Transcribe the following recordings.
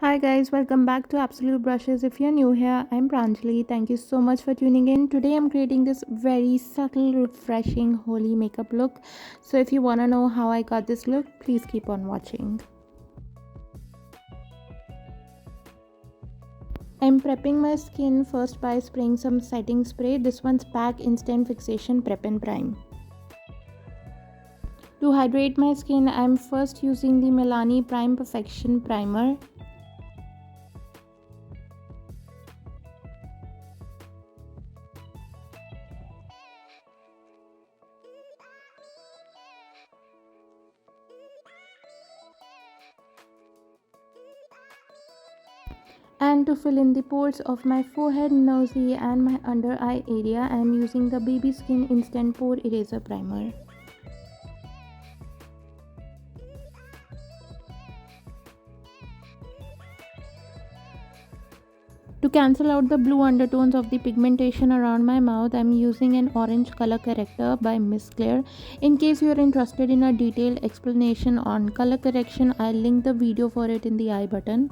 Hi guys, welcome back to Absolute Brushes. If you're new here, I'm Pranjali. Thank you so much for tuning in. Today I'm creating this very subtle, refreshing holy makeup look. So if you want to know how I got this look, please keep on watching. I'm prepping my skin first by spraying some setting spray. This one's Pack Instant Fixation Prep and Prime. To hydrate my skin, I'm first using the Milani Prime Perfection Primer. And to fill in the pores of my forehead, nose and my under eye area, I am using the Baby Skin Instant Pore Eraser Primer. To cancel out the blue undertones of the pigmentation around my mouth, I am using an orange color corrector by Miss Claire. In case you are interested in a detailed explanation on color correction, I'll link the video for it in the I button.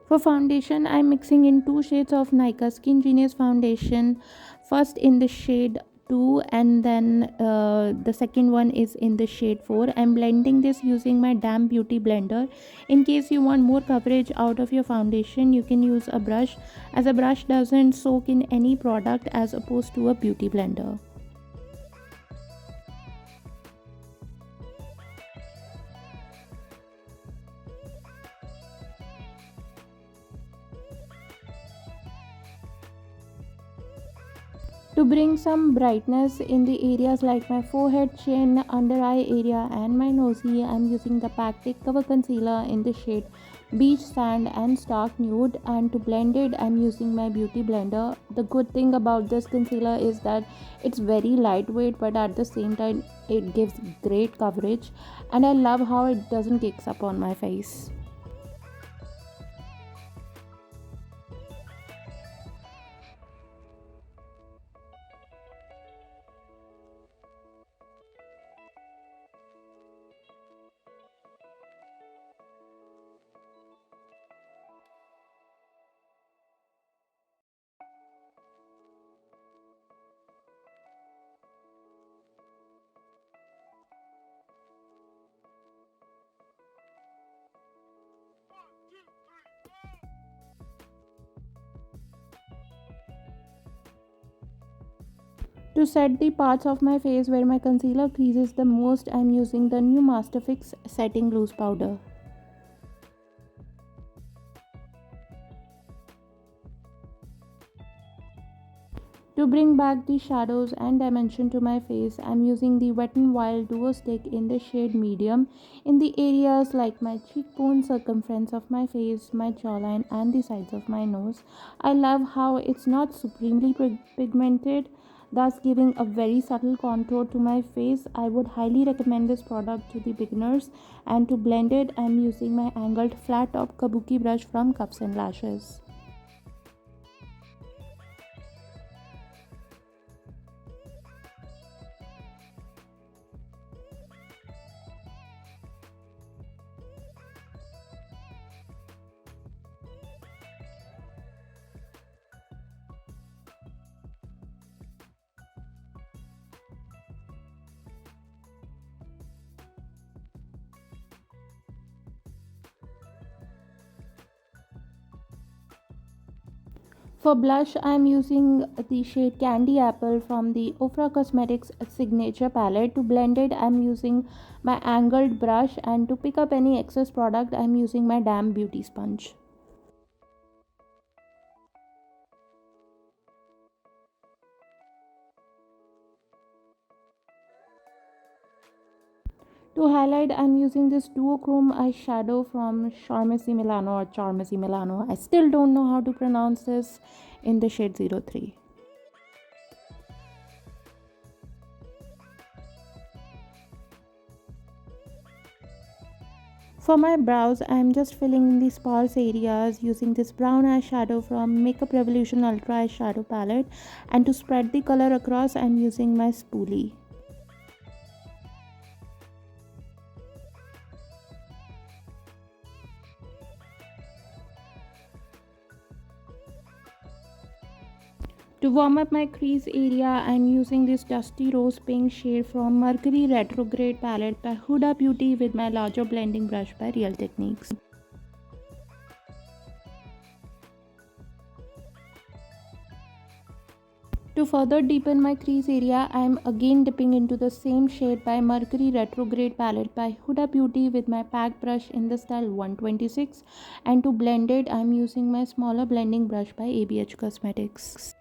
For foundation, I'm mixing in two shades of Nykaa Skin Genius foundation. First in the shade 2 and then the second one is in the shade 4. I'm blending this using my damp beauty blender. In case you want more coverage out of your foundation, you can use a brush, as a brush doesn't soak in any product as opposed to a beauty blender. To bring some brightness in the areas like my forehead, chin, under eye area and my nosy, I'm using the Pac Cover Concealer in the shade Beach Sand and Stark Nude, and to blend it I'm using my beauty blender. The good thing about this concealer is that it's very lightweight but at the same time it gives great coverage, and I love how it doesn't cakes up on my face. To set the parts of my face where my concealer creases the most, I'm using the new Masterfix Setting Loose Powder. To bring back the shadows and dimension to my face, I'm using the Wet n Wild Duo Stick in the shade Medium in the areas like my cheekbone, circumference of my face, my jawline and the sides of my nose. I love how it's not supremely pigmented, thus giving a very subtle contour to my face. I would highly recommend this product to the beginners, and to blend it I'm using my angled flat top kabuki brush from Cups and Lashes. For blush, I am using the shade Candy Apple from the Ofra Cosmetics Signature Palette. To blend it, I am using my angled brush, and to pick up any excess product, I am using my damp beauty sponge. To highlight, I'm using this duochrome eyeshadow from Charmesi Milano or Charmesi Milano. I still don't know how to pronounce this, in the shade 03. For my brows, I'm just filling in the sparse areas using this brown eyeshadow from Makeup Revolution Ultra Eyeshadow Palette, and to spread the color across, I'm using my spoolie. To warm up my crease area, I'm using this dusty rose pink shade from Mercury Retrograde Palette by Huda Beauty with my larger blending brush by Real Techniques. To further deepen my crease area, I am again dipping into the same shade by Mercury Retrograde Palette by Huda Beauty with my pack brush in the style 126, and to blend it, I am using my smaller blending brush by ABH Cosmetics.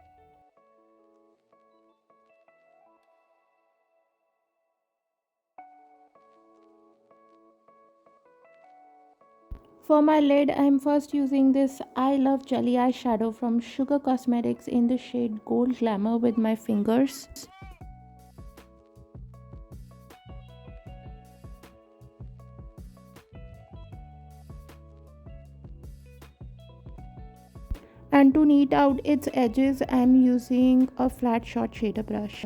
For my lid, I am first using this I Love Jelly eyeshadow from Sugar Cosmetics in the shade Gold Glamour with my fingers. And to neat out its edges, I am using a flat short shader brush.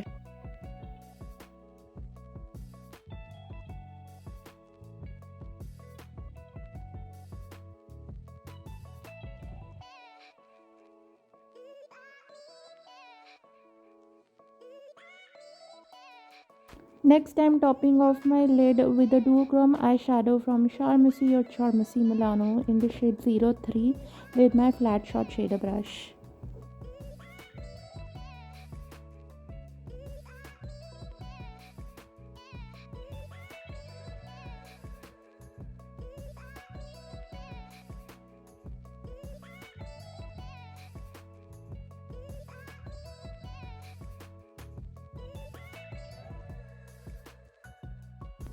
Next, I am topping off my lid with a duochrome eyeshadow from Charmesi or Charmesi Milano in the shade 03 with my flat short shader brush.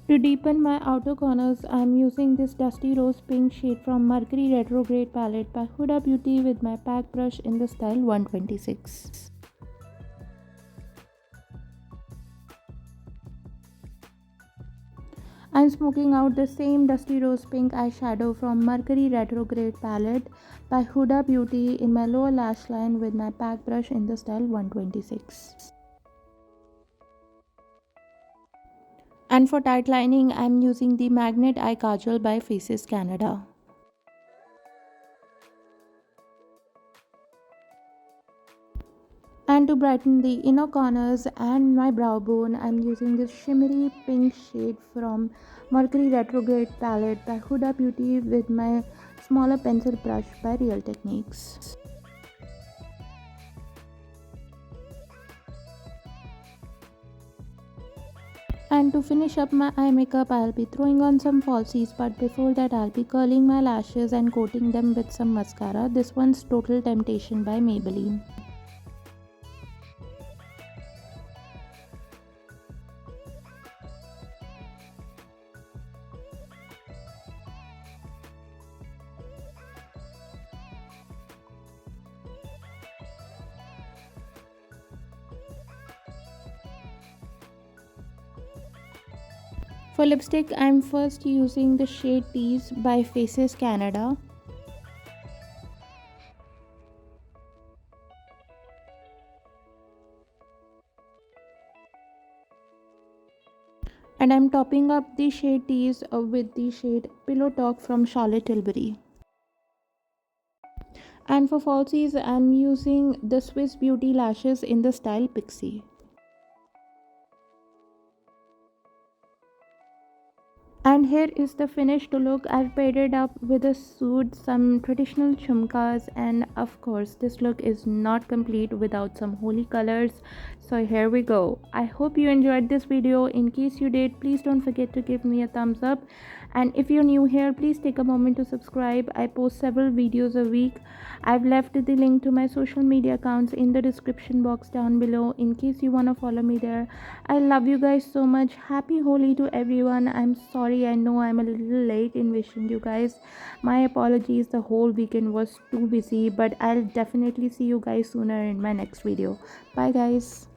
To deepen my outer corners, I am using this dusty rose pink shade from Mercury Retrograde Palette by Huda Beauty with my pack brush in the style 126. I am smoking out the same dusty rose pink eyeshadow from Mercury Retrograde Palette by Huda Beauty in my lower lash line with my pack brush in the style 126. And for tight lining, I am using the Magnet Eye Kajal by Faces Canada. And to brighten the inner corners and my brow bone, I am using this shimmery pink shade from Mercury Retrograde Palette by Huda Beauty with my smaller pencil brush by Real Techniques. And to finish up my eye makeup, I'll be throwing on some falsies, but before that I'll be curling my lashes and coating them with some mascara. This one's Total Temptation by Maybelline. For lipstick, I'm first using the shade Tease by Faces Canada. And I'm topping up the shade Tease with the shade Pillow Talk from Charlotte Tilbury. And for falsies, I'm using the Swiss Beauty lashes in the style Pixie. And here is the finished look. I've paired it up with a suit, some traditional chumkas, and of course this look is not complete without some holy colors. So here we go. I hope you enjoyed this video. In case you did, please don't forget to give me a thumbs up And if you're new here, please take a moment to subscribe. I post several videos a week. I've left the link to my social media accounts in the description box down below in case you want to follow me there. I love you guys so much. Happy Holi to everyone. I'm sorry, I know I'm a little late in wishing you guys. My apologies, the whole weekend was too busy, but I'll definitely see you guys sooner in my next video. Bye guys.